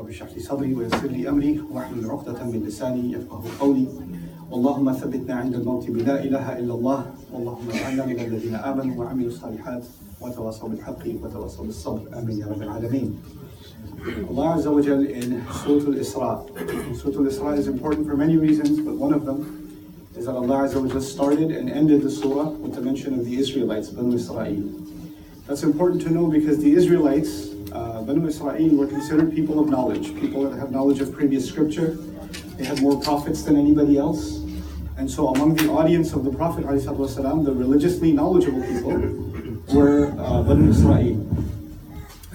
اشرح لي صدري ويسر لي أمري واحلل عقدة من لساني يفقهوا قولي اللهم ثبتنا عند الموت بلا إله إلا الله اللهم اجعلنا من الذين آمنوا وعملوا الصالحات وتواصوا بالحق وتواصوا بالصبر آمين يا رب العالمين. Allah Azza wa Jal in Surah Al-Isra. Surah Al-Isra is important for many reasons, but one of them is that Allah Azza wa Jal started and ended the surah with the mention of the Israelites, Banu Israel. That's important to know because the Israelites, Banu Israel, were considered people of knowledge, people that have knowledge of previous scripture. They had more prophets than anybody else. And so among the audience of the Prophet ﷺ, the religiously knowledgeable people were Banu Israel.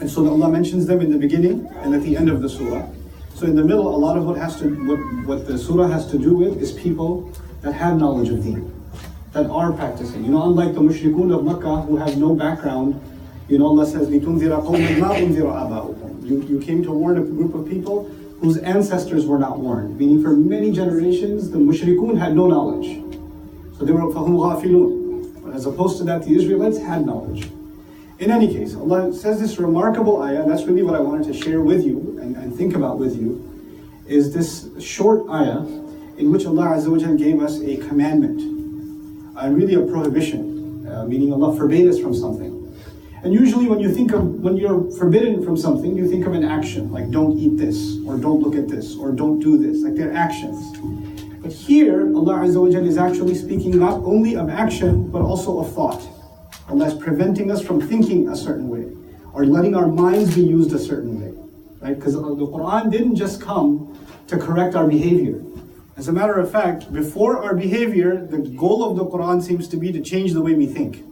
And so Allah mentions them in the beginning and at the end of the surah. So in the middle, a lot of what the surah has to do with is people that have knowledge of deen, that are practicing. Unlike the mushrikun of Makkah who have no background, Allah says, لِتُنذِرَ قَوْمًا مَا أُنذِرَ آبَاؤُهُم. You came to warn a group of people whose ancestors were not warned. Meaning for many generations, the mushrikun had no knowledge. So they were فَهُمْ غَافِلُونَ. But as opposed to that, the Israelites had knowledge. In any case, Allah says this remarkable ayah, and that's really what I wanted to share with you and think about with you, is this short ayah in which Allah Azza wa Jal gave us a commandment, and really a prohibition, meaning Allah forbade us from something. And usually when you're forbidden from something, you think of an action, like don't eat this, or don't look at this, or don't do this, like they're actions. But here, Allah Azza wa Jal is actually speaking not only of action, but also of thought. Allah is preventing us from thinking a certain way, or letting our minds be used a certain way. Right? Because the Quran didn't just come to correct our behavior. As a matter of fact, before our behavior, the goal of the Quran seems to be to change the way we think.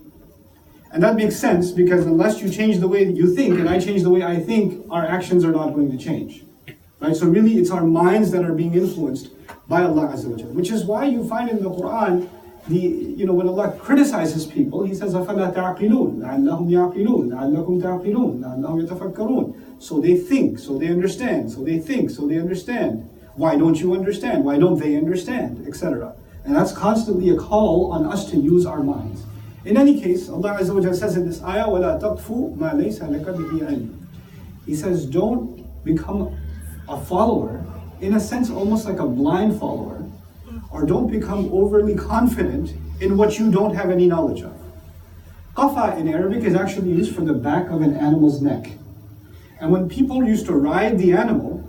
And that makes sense because unless you change the way that you think and I change the way I think, our actions are not going to change. Right? So really it's our minds that are being influenced by Allah Azza wa Jal. Which is why you find in the Quran, when Allah criticizes people, He says, أَفَلَا تَعْقِلُونَ لَعَلَّهُمْ يَعْقِلُونَ لَعَلَّكُمْ تَعْقِلُونَ لَعَلَّهُمْ يَتَفَكَّرُونَ. So they think, so they understand, so they think, so they understand. Why don't you understand? Why don't they understand? Etc. And that's constantly a call on us to use our minds. In any case, Allah Azza wa Jalla says in this ayah, وَلَا تَقْفُ مَا لَيْسَ لَكَ بِهِ عِلْمٍ. He says, don't become a follower, in a sense almost like a blind follower, or don't become overly confident in what you don't have any knowledge of. Qafa in Arabic is actually used for the back of an animal's neck. And when people used to ride the animal,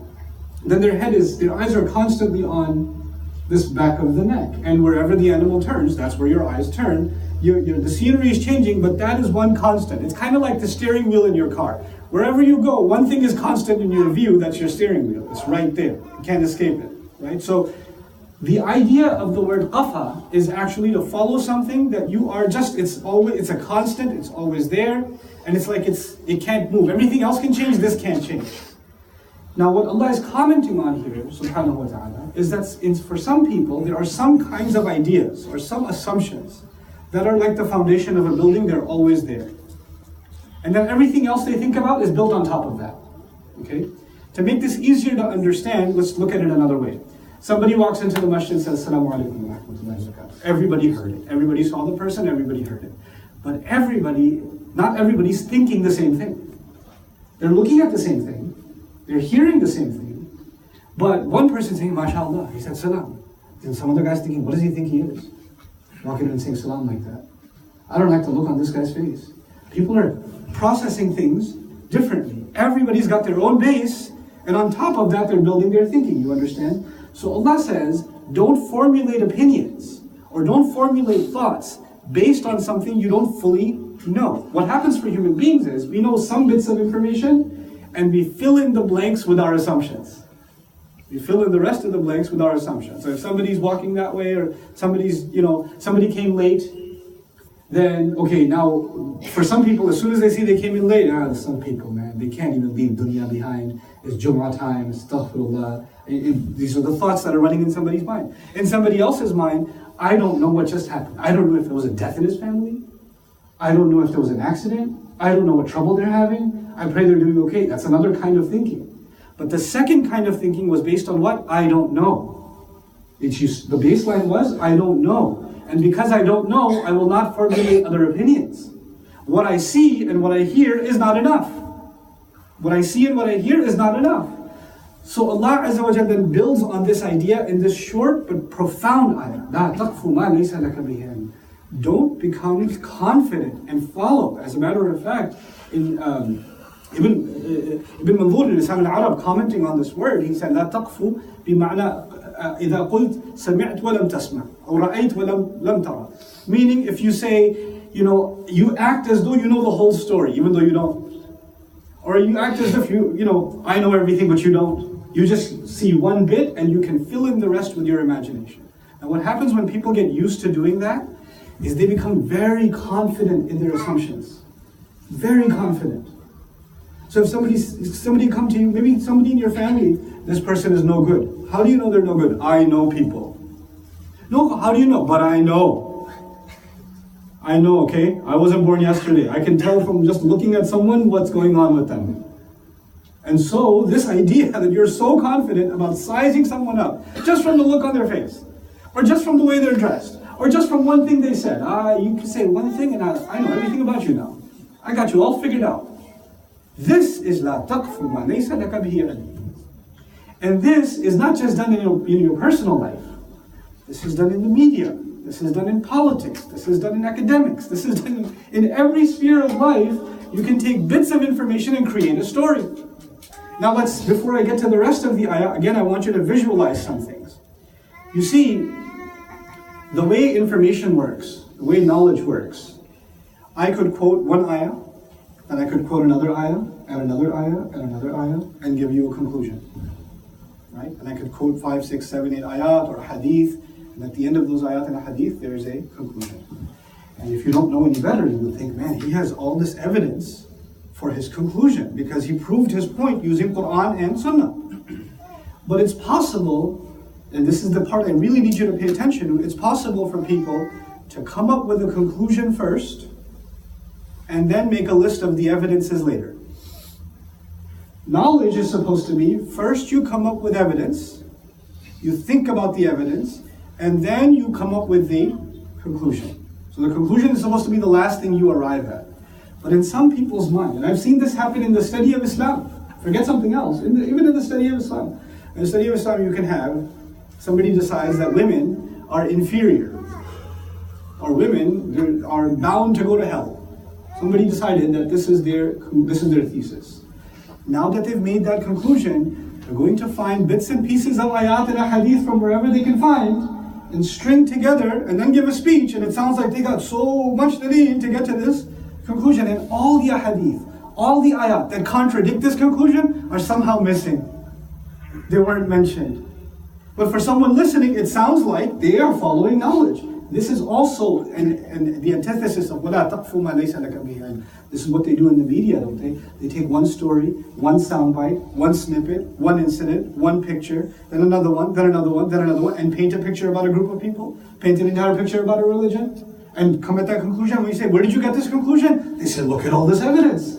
then their eyes are constantly on this back of the neck. And wherever the animal turns, that's where your eyes turn. The scenery is changing, but that is one constant. It's kind of like the steering wheel in your car. Wherever you go, one thing is constant in your view, that's your steering wheel. It's right there. You can't escape it. Right? So the idea of the word qafa is actually to follow something that you are just, it's a constant, it's always there, and it's like it can't move. Everything else can change, this can't change. Now what Allah is commenting on here, subhanahu wa ta'ala, is that for some people, there are some kinds of ideas or some assumptions that are like the foundation of a building, they're always there. And then everything else they think about is built on top of that. Okay? To make this easier to understand, let's look at it another way. Somebody walks into the masjid and says, Assalamu alaikum wa rahmatullahi wa barakatuh. Everybody heard it. Everybody saw the person, everybody heard it. But not everybody's thinking the same thing. They're looking at the same thing. They're hearing the same thing. But one person's saying, MashaAllah, he said Salam. And some other guy's thinking, what does he think he is? Walking in and saying Salam like that. I don't like the look on this guy's face. People are processing things differently. Everybody's got their own base, and on top of that, they're building their thinking, you understand? So Allah says, don't formulate opinions, or don't formulate thoughts based on something you don't fully know. What happens for human beings is, we know some bits of information, and we fill in the blanks with our assumptions. We fill in the rest of the blanks with our assumptions. So if somebody's walking that way, or somebody came late, then, okay, now, for some people, as soon as they see they came in late, some people, man, they can't even leave dunya behind. It's Jumu'ah time, astaghfirullah. These are the thoughts that are running in somebody's mind. In somebody else's mind, I don't know what just happened. I don't know if there was a death in his family. I don't know if there was an accident. I don't know what trouble they're having. I pray they're doing okay. That's another kind of thinking. But the second kind of thinking was based on what? I don't know. The baseline was, I don't know. And because I don't know, I will not formulate other opinions. What I see and what I hear is not enough. What I see and what I hear is not enough. So Allah Azza wa Jalla then builds on this idea in this short but profound ayah. لا تقف ما ليس لك به علم. Don't become confident and follow. As a matter of fact, in Ibn Manzur in Lisan al-Arab commenting on this word, he said لا تقف بمعنى إذا قلت سمعت ولم تسمع أو رأيت ولم ترى. Meaning, if you say, you act as though you know the whole story, even though you don't. Or you act as if I know everything, but you don't. You just see one bit and you can fill in the rest with your imagination. And what happens when people get used to doing that is they become very confident in their assumptions. Very confident. So if somebody come to you, maybe somebody in your family, this person is no good. How do you know they're no good? I know people. No, how do you know? But I know. I know, okay? I wasn't born yesterday. I can tell from just looking at someone what's going on with them. And so this idea that you're so confident about sizing someone up just from the look on their face, or just from the way they're dressed, or just from one thing they said. You can say one thing and I know everything about you now. I got you all figured out. This is لا تقف ما ليس لك به علم. And this is not just done in your personal life. This is done in the media. This is done in politics. This is done in academics. This is done in every sphere of life. You can take bits of information and create a story. Now before I get to the rest of the ayah, again I want you to visualize some things. You see, the way information works, the way knowledge works, I could quote one ayah, and I could quote another ayah, and another ayah, and another ayah, and give you a conclusion. Right? And I could quote 5, 6, 7, 8 ayat or hadith, and at the end of those ayat and hadith, there is a conclusion. And if you don't know any better, you would think, man, he has all this evidence for his conclusion, because he proved his point using Quran and Sunnah. But it's possible, and this is the part I really need you to pay attention to, it's possible for people to come up with a conclusion first, and then make a list of the evidences later. Knowledge is supposed to be, first you come up with evidence, you think about the evidence, and then you come up with the conclusion. So the conclusion is supposed to be the last thing you arrive at. But in some people's mind, and I've seen this happen in the study of Islam, forget something else, even in the study of Islam. In the study of Islam you can have, somebody decides that women are inferior, or women are bound to go to hell. Somebody decided that this is their thesis. Now that they've made that conclusion, they're going to find bits and pieces of ayat and hadith from wherever they can find, and string together, and then give a speech, and it sounds like they got so much daleel to get to this conclusion, and all the hadith, all the ayat that contradict this conclusion are somehow missing. They weren't mentioned. But for someone listening, it sounds like they are following knowledge. This is also the antithesis of وَلَا تَقْفُ مَا لَيْسَ لَكَ بِهِ عِلْمٌ. This is what they do in the media, don't they? They take one story, one soundbite, one snippet, one incident, one picture, then another one, then another one, then another one, and paint a picture about a group of people, paint an entire picture about a religion, and come at that conclusion. When you say, where did you get this conclusion? They say, look at all this evidence.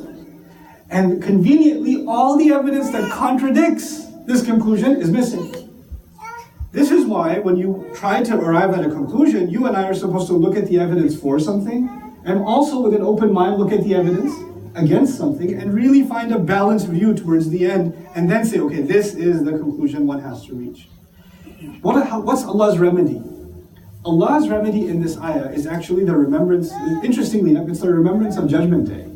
And conveniently, all the evidence that contradicts this conclusion is missing. This is why when you try to arrive at a conclusion, you and I are supposed to look at the evidence for something, and also with an open mind look at the evidence against something, and really find a balanced view towards the end, and then say, okay, this is the conclusion one has to reach. What's Allah's remedy? Allah's remedy in this ayah is actually the remembrance, interestingly enough, it's the remembrance of Judgment Day.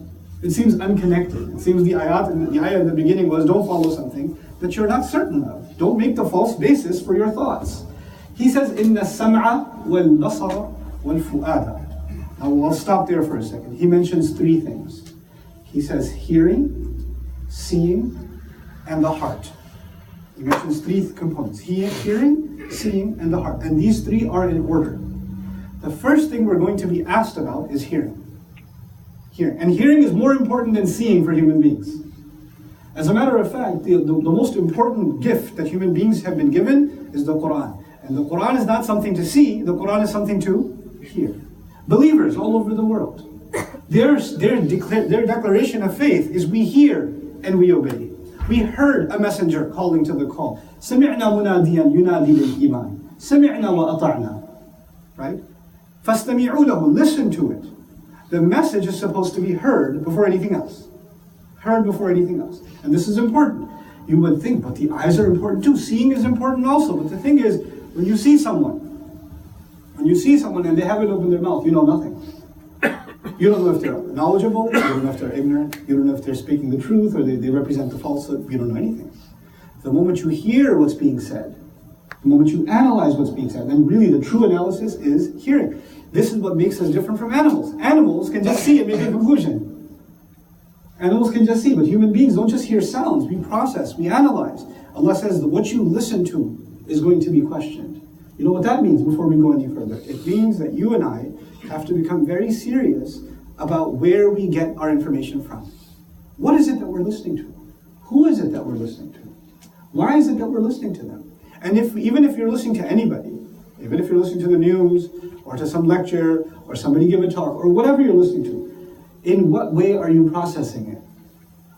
It seems unconnected. It seems the ayah in the beginning was, don't follow something that you're not certain of. Don't make the false basis for your thoughts. He says, إِنَّ السَّمْعَ وَالْبَصَرَ وَالْفُؤَادَ. Now we'll stop there for a second. He mentions three things. He says hearing, seeing, and the heart. He mentions three components. Hearing, seeing, and the heart. And these three are in order. The first thing we're going to be asked about is hearing. And hearing is more important than seeing for human beings. As a matter of fact, the most important gift that human beings have been given is the Quran. And the Quran is not something to see, the Quran is something to hear. Believers all over the world, their declaration of faith is we hear and we obey. We heard a messenger calling to the call. سَمِعْنَا مُنَادِيًا يُنَادِي لِلْإِيمَانِ سَمِعْنَا وَأَطَعْنَا. Right? فَاسْتَمِعُوا لَهُ. Listen to it. The message is supposed to be heard before anything else. Heard before anything else. And this is important. You would think, but the eyes are important too. Seeing is important also. But the thing is, when you see someone and they haven't opened their mouth, you know nothing. You don't know if they're knowledgeable, you don't know if they're ignorant, you don't know if they're speaking the truth or they represent the falsehood, you don't know anything. The moment you hear what's being said, the moment you analyze what's being said, then really the true analysis is hearing. This is what makes us different from animals. Animals can just see and make a conclusion. Animals can just see, but human beings don't just hear sounds, we process, we analyze. Allah says that what you listen to is going to be questioned. You know what that means before we go any further? It means that you and I have to become very serious about where we get our information from. What is it that we're listening to? Who is it that we're listening to? Why is it that we're listening to them? And even if you're listening to anybody, even if you're listening to the news, or to some lecture, or somebody give a talk, or whatever you're listening to, in what way are you processing it?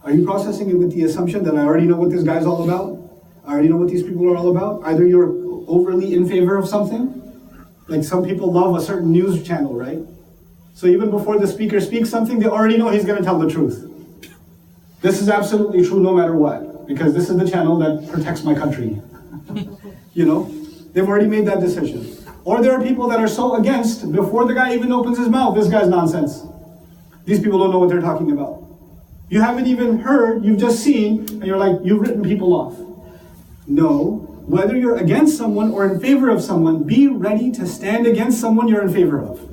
Are you processing it with the assumption that I already know what this guy's all about? I already know what these people are all about? Either you're overly in favor of something, like some people love a certain news channel, right? So even before the speaker speaks something, they already know he's going to tell the truth. This is absolutely true no matter what, because this is the channel that protects my country. You know, they've already made that decision. Or there are people that are so against, before the guy even opens his mouth, this guy's nonsense. These people don't know what they're talking about. You haven't even heard, you've just seen, and you're like, you've written people off. No, whether you're against someone or in favor of someone, be ready to stand against someone you're in favor of.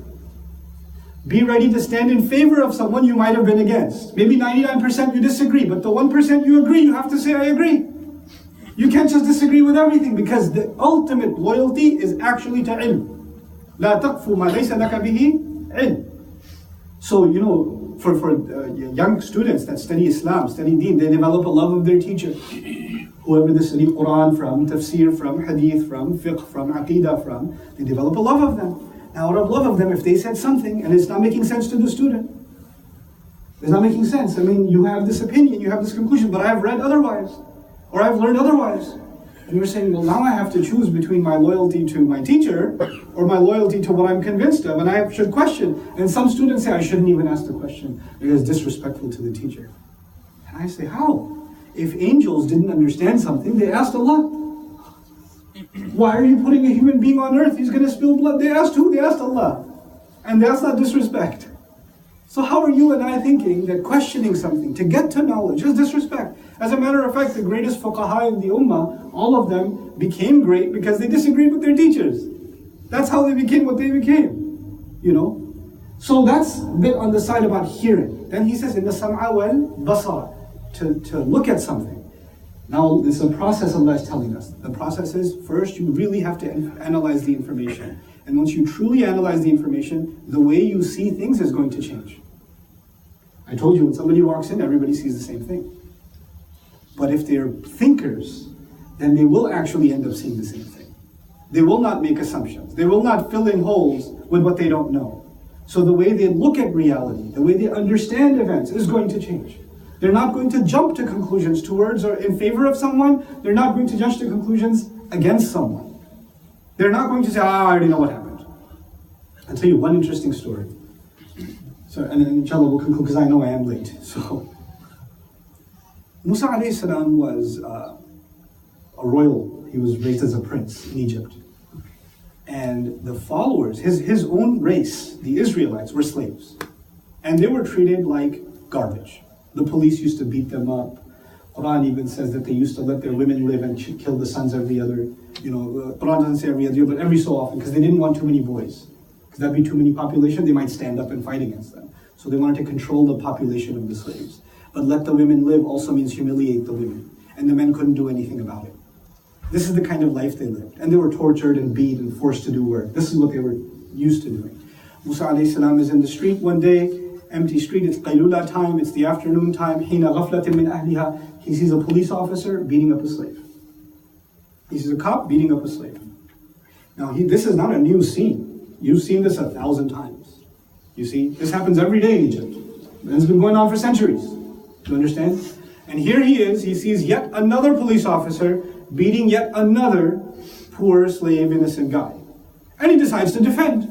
Be ready to stand in favor of someone you might have been against. Maybe 99% you disagree, but the 1% you agree, you have to say, I agree. You can't just disagree with everything, because the ultimate loyalty is actually to ilm. لا تقف ما ليس لك به علم. So, you know, for young students that study Islam, study Deen, they develop a love of their teacher. Whoever they study Quran from, tafsir from, hadith from, fiqh from, aqidah from, they develop a love of them. Now, out of love of them, if they said something and it's not making sense to the student, it's not making sense. I mean, you have this opinion, you have this conclusion, but I've read otherwise, or I've learned otherwise. And you're saying, well, now I have to choose between my loyalty to my teacher or my loyalty to what I'm convinced of, and I should question. And some students say, I shouldn't even ask the question because it's disrespectful to the teacher. And I say, how? If angels didn't understand something, they asked Allah. Why are you putting a human being on earth? He's going to spill blood. They asked who? They asked Allah. And that's not disrespect. So how are you and I thinking that questioning something to get to knowledge is disrespect? As a matter of fact, the greatest fuqaha in the ummah, all of them became great because they disagreed with their teachers. That's how they became what they became. You know? So that's a bit on the side about hearing. Then he says, in the sam'a wal basar, to look at something. Now, this is a process Allah is telling us. The process is, first, you really have to analyze the information. And once you truly analyze the information, the way you see things is going to change. I told you, when somebody walks in, everybody sees the same thing. But if they're thinkers, then they will actually end up seeing the same thing. They will not make assumptions. They will not fill in holes with what they don't know. So the way they look at reality, the way they understand events is going to change. They're not going to jump to conclusions towards or in favor of someone. They're not going to jump to conclusions against someone. They're not going to say, I already know what happened. I'll tell you one interesting story. So, and then inshallah we'll conclude because I know I am late. So, Musa alayhi salam was a royal. He was raised as a prince in Egypt. And the followers, his own race, the Israelites, were slaves. And they were treated like garbage. The police used to beat them up. Quran even says that they used to let their women live and kill the sons every other, Quran doesn't say every other year, but every so often, because they didn't want too many boys. Because that'd be too many population, they might stand up and fight against them. So they wanted to control the population of the slaves. But let the women live also means humiliate the women. And the men couldn't do anything about it. This is the kind of life they lived. And they were tortured and beat and forced to do work. This is what they were used to doing. Musa alayhi salam is in the street one day, empty street, it's qaylula time, it's the afternoon time, hina ghaflatin min ahliha. He sees a police officer beating up a slave. He sees a cop beating up a slave. Now, this is not a new scene. You've seen this 1,000 times. You see, this happens every day in Egypt. And it's been going on for centuries. Do you understand? And here he is, he sees yet another police officer beating yet another poor slave innocent guy. And he decides to defend.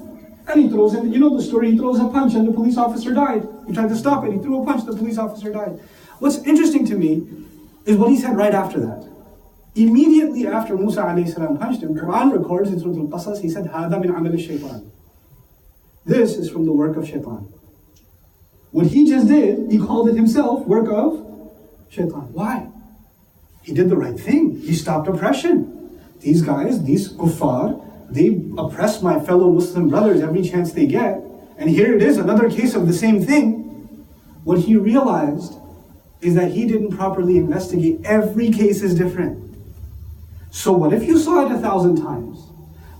And he throws in, you know the story, he throws a punch and the police officer died. He tried to stop it, he threw a punch, the police officer died. What's interesting to me is what he said right after that. Immediately after Musa alayhi salam punched him, Quran records in Surah Al-Qasas, he said, هَذَا مِنْ عَمَلِ الشَّيْطَانِ. This is from the work of shaitan. What he just did, he called it himself work of shaitan. Why? He did the right thing. He stopped oppression. These guys, these kuffar, they oppress my fellow Muslim brothers every chance they get. And here it is, another case of the same thing. What he realized is that he didn't properly investigate. Every case is different. So what if you saw it 1,000 times?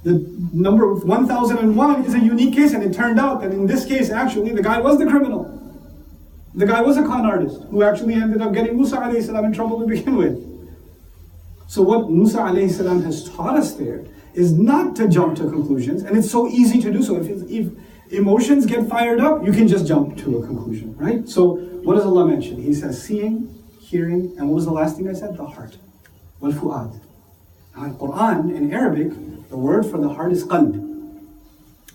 The number 1001 is a unique case, and it turned out that in this case, actually, the guy was the criminal. The guy was a con artist who actually ended up getting Musa alayhi salam in trouble to begin with. So what Musa alayhi salam has taught us there is not to jump to conclusions, and it's so easy to do so. If emotions get fired up, you can just jump to a conclusion, right? So what does Allah mention? He says seeing, hearing, and what was the last thing I said? The heart. Wal fu'ad. Now in Quran, in Arabic, the word for the heart is qalb.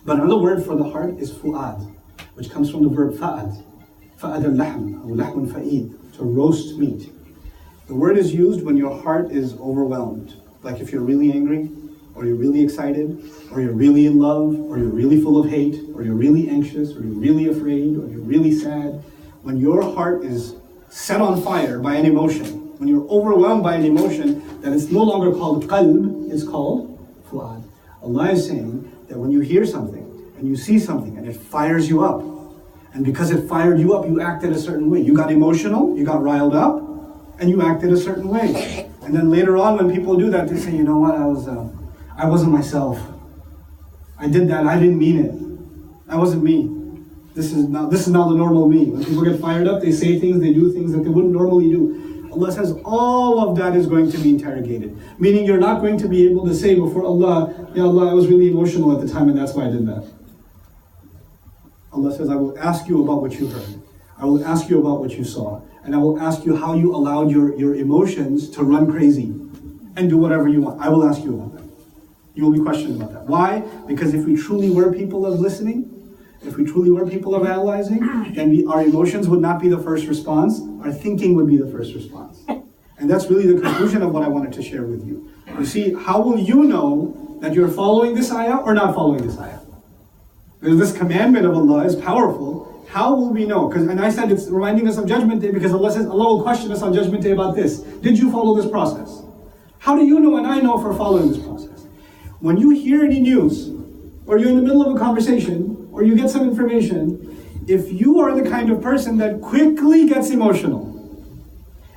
But another word for the heart is fu'ad, which comes from the verb fa'ad. Fa'ad al-lahm, or lahmun fa'id, to roast meat. The word is used when your heart is overwhelmed. Like if you're really angry, or you're really excited, or you're really in love, or you're really full of hate, or you're really anxious, or you're really afraid, or you're really sad. When your heart is set on fire by an emotion, when you're overwhelmed by an emotion, then it's no longer called qalb, it's called fu'ad. Allah is saying that when you hear something, and you see something, and it fires you up, and because it fired you up, you acted a certain way. You got emotional, you got riled up, and you acted a certain way. And then later on, when people do that, they say, you know what, I wasn't myself. I did that, I didn't mean it. That wasn't me. This is now the normal me. When people get fired up, they say things, they do things that they wouldn't normally do. Allah says all of that is going to be interrogated. Meaning you're not going to be able to say before Allah, Ya Allah, I was really emotional at the time and that's why I did that. Allah says, I will ask you about what you heard. I will ask you about what you saw. And I will ask you how you allowed your emotions to run crazy and do whatever you want. I will ask you about that. You will be questioned about that. Why? Because if we truly were people of listening, if we truly were people of analyzing, then our emotions would not be the first response, our thinking would be the first response. And that's really the conclusion of what I wanted to share with you. You see, how will you know that you're following this ayah or not following this ayah? Because this commandment of Allah is powerful. How will we know? And I said it's reminding us of Judgment Day because Allah says, Allah will question us on Judgment Day about this. Did you follow this process? How do you know and I know if we're following this process? When you hear any news, or you're in the middle of a conversation, or you get some information, if you are the kind of person that quickly gets emotional,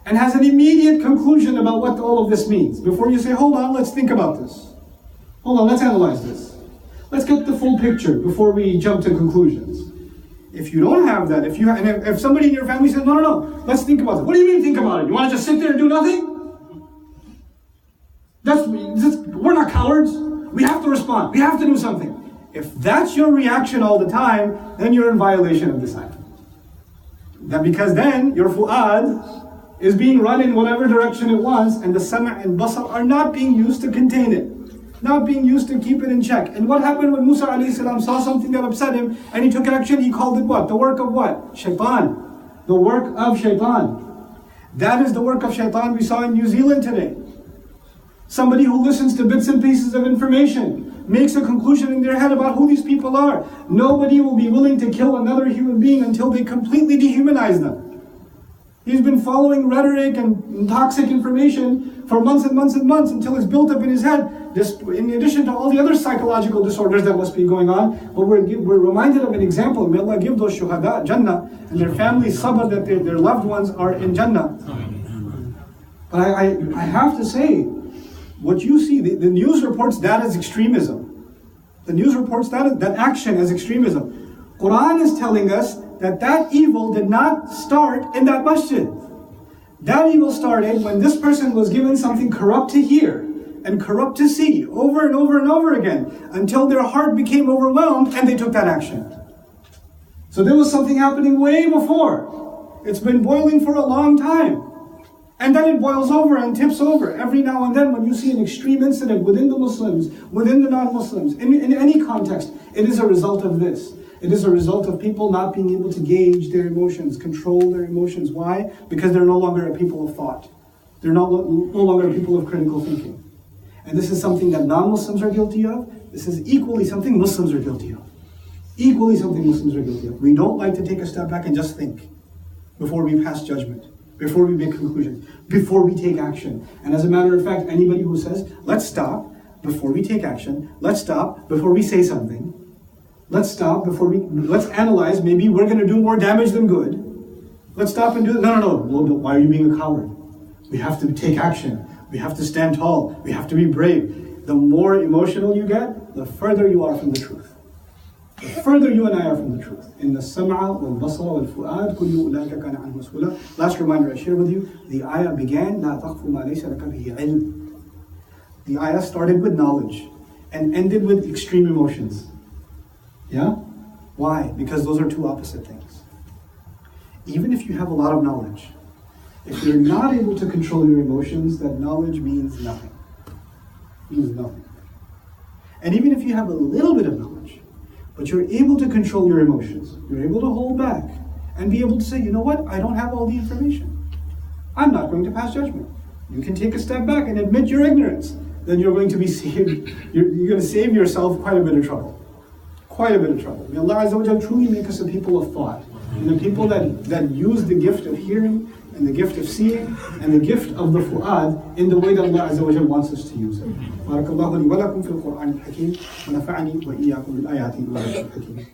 and has an immediate conclusion about what all of this means, before you say, hold on, let's think about this. Hold on, let's analyze this. Let's get the full picture before we jump to conclusions. If you don't have that, if somebody in your family says, no, let's think about it. What do you mean think about it? You want to just sit there and do nothing? We're not cowards. We have to respond. We have to do something. If that's your reaction all the time, then you're in violation of this ayah. Because then your fu'ad is being run in whatever direction it wants, and the sama' and basar are not being used to contain it, not being used to keep it in check. And what happened when Musa alayhi salam saw something that upset him, and he took action? He called it what? The work of what? Shaitan. The work of shaitan. That is the work of shaitan we saw in New Zealand today. Somebody who listens to bits and pieces of information, makes a conclusion in their head about who these people are. Nobody will be willing to kill another human being until they completely dehumanize them. He's been following rhetoric and toxic information for months and months and months until it's built up in his head. This, in addition to all the other psychological disorders that must be going on, but we're reminded of an example. May Allah give those shuhada Jannah and their families sabr that their loved ones are in Jannah. But I have to say, what you see, the news reports that as extremism. The news reports that action as extremism. Quran is telling us that evil did not start in that masjid. That evil started when this person was given something corrupt to hear and corrupt to see over and over and over again until their heart became overwhelmed and they took that action. So there was something happening way before. It's been boiling for a long time. And then it boils over and tips over. Every now and then when you see an extreme incident within the Muslims, within the non-Muslims, in any context, it is a result of this. It is a result of people not being able to gauge their emotions, control their emotions. Why? Because they're no longer a people of thought. They're no longer people of critical thinking. And this is something that non-Muslims are guilty of. This is equally something Muslims are guilty of. Equally something Muslims are guilty of. We don't like to take a step back and just think before we pass judgment, before we make conclusions, before we take action. And as a matter of fact, anybody who says, let's stop before we take action, let's stop before we say something, let's stop before let's analyze, maybe we're going to do more damage than good. Let's stop and do it. No. Why are you being a coward? We have to take action. We have to stand tall. We have to be brave. The more emotional you get, the further you are from the truth. The further you and I are from the truth. In the sam'a wal basara wal fu'ad kullu ulaika kana anhu mas'ula. Last reminder I share with you, the ayah began la taqfu ma laysa laka bihi ilm. The ayah started with knowledge and ended with extreme emotions. Yeah? Why? Because those are two opposite things. Even if you have a lot of knowledge, if you're not able to control your emotions, that knowledge means nothing. Means nothing. And even if you have a little bit of knowledge, but you're able to control your emotions, you're able to hold back and be able to say, you know what, I don't have all the information. I'm not going to pass judgment. You can take a step back and admit your ignorance. Then you're going to be saved. You're going to save yourself quite a bit of trouble. Quite a bit of trouble. May Allah Azza wa Jal truly make us a people of thought. And the people that use the gift of hearing and the gift of seeing and the gift of the fu'ad in the way that Allah Azza wa Jal wants us to use it. بارك الله لي ولكم في القرآن الحكيم ونفعني وإياكم بالآيات والذكر الحكيم.